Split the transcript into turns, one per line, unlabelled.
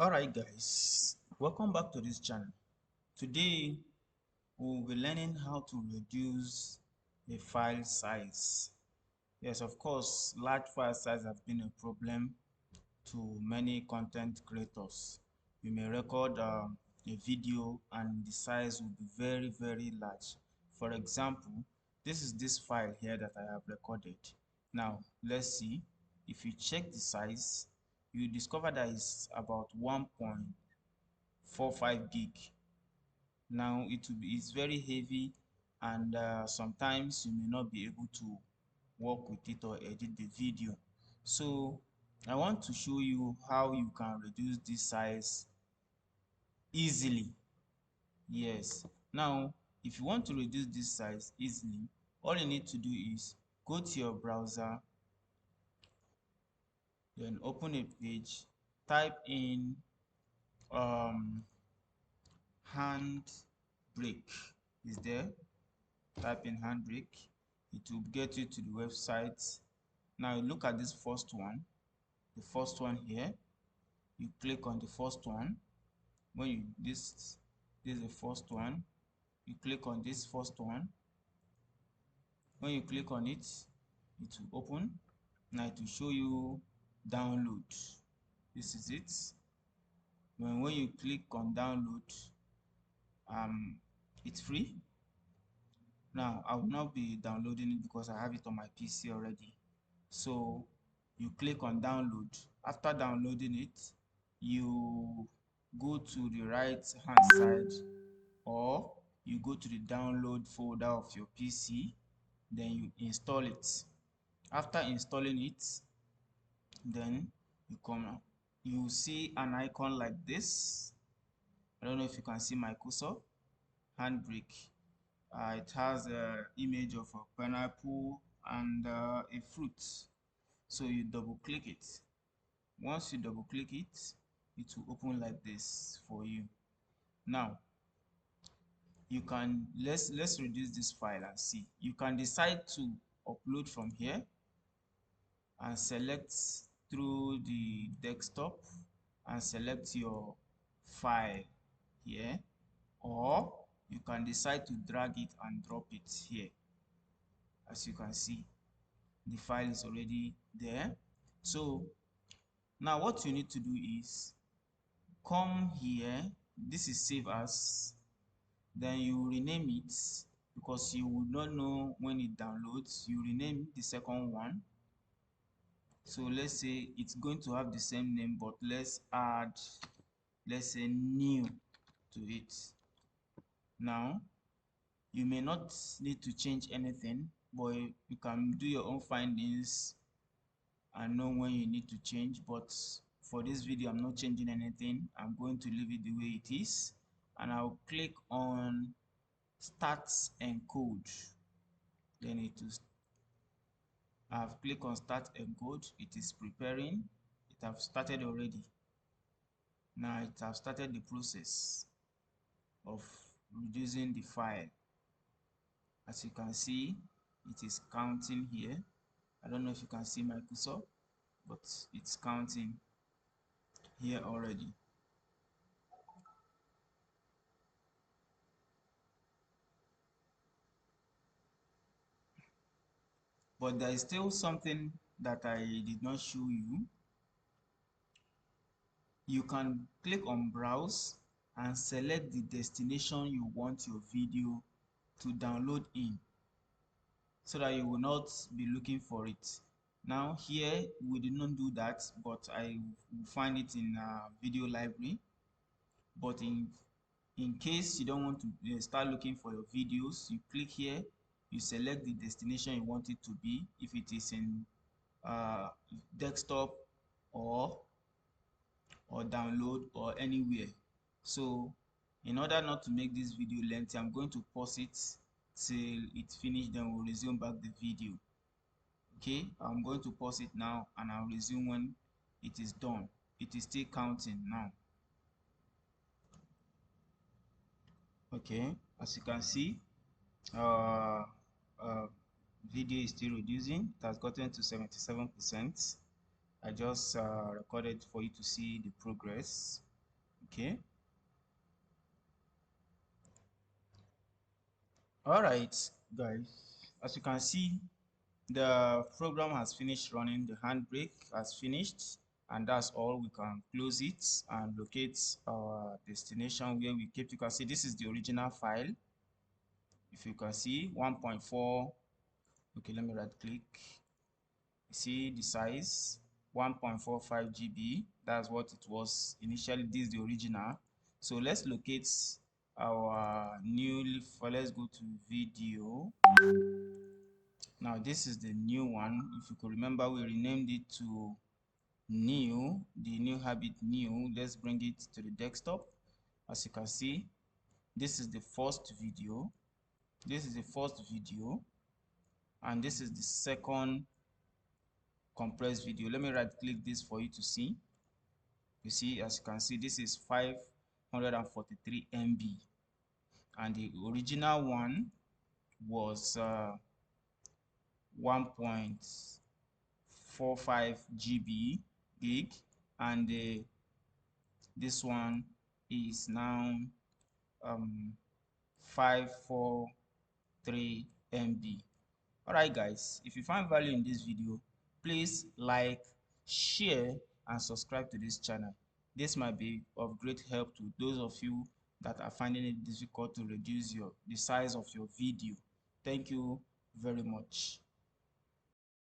Alright guys, welcome back to this channel. Today we'll be learning how to reduce a file size. Yes, of course, large file size has been a problem to many content creators. You may record a video and the size will be very large. For example, this is this file here that I have recorded. Now let's see. If you check the size, you discover that it's about 1.45 gig. Now it's very heavy, and sometimes you may not be able to work with it or edit the video. So I want to show you how you can reduce this size easily. Yes, now if you want to reduce this size easily, all you need to do is go to your browser, then open a page, type in um HandBrake. Is there? Type in HandBrake. It will get you to the website. Now you look at this first one, the first one here. You click on the first one. When you this is the first one. You click on this first one. When you click on it, it will open. Now it will show you download. This is it. When you click on download, it's free. Now I will not be downloading it because I have it on my PC already. So you click on download. After downloading it, you go to the right hand side, or you go to the download folder of your PC, then you install it. After installing it, then you see an icon like this. I don't know if you can see my cursor. HandBrake. It has an image of a pineapple and a fruit. So you double click it. Once you double click it, it will open like this for you. Now you can let's reduce this file and see. You can decide to upload from here and select through the desktop and select your file here, or you can decide to drag it and drop it here. As you can see, the file is already there. So now what you need to do is come here. This is save as. Then you rename it, because you would not know when it downloads. You rename the second one. So let's say it's going to have the same name, but let's say new to it. Now you may not need to change anything, but you can do your own findings and know when you need to change. But for this video, I'm not changing anything. I'm going to leave it the way it is, and I'll click on start encode. Then I've clicked on start encode. It is preparing. It have started already. Now it have started the process of reducing the file. As you can see, it is counting here. I don't know if you can see my cursor, but it's counting here already. But there is still something that I did not show you. You can click on browse and select the destination you want your video to download in, so that you will not be looking for it. Now here we did not do that, but I will find it in video library. But in case you don't want to start looking for your videos, you click here, you select the destination you want it to be, if it is in desktop or download or anywhere. So in order not to make this video lengthy, I'm going to pause it till it's finished, then we'll resume back the video. Okay, I'm going to pause it now and I'll resume when it is done. It is still counting now. Okay, as you can see, uh, uh, video is still reducing. It has gotten to 77%. I just recorded for you to see the progress. Okay. All right, guys. As you can see, the program has finished running. The handbrake has finished, and that's all. We can close it and locate our destination where we kept. You can see this is the original file. If you can see 1.4. Okay, let me right click. See the size 1.45 GB. That's what it was initially. This is the original. So let's locate our new file. Let's go to video. Now this is the new one. If you could remember, we renamed it to new, the new habit new. Let's bring it to the desktop. As you can see, this is the first video. This is the first video, and this is the second compressed video. Let me right click this for you to see. You see, as you can see, this is 543 MB, and the original one was 1.45 GB gig, and this one is now 543 MB. Alright guys, if you find value in this video, please like, share and subscribe to this channel. This might be of great help to those of you that are finding it difficult to reduce the size of your video. Thank you very much.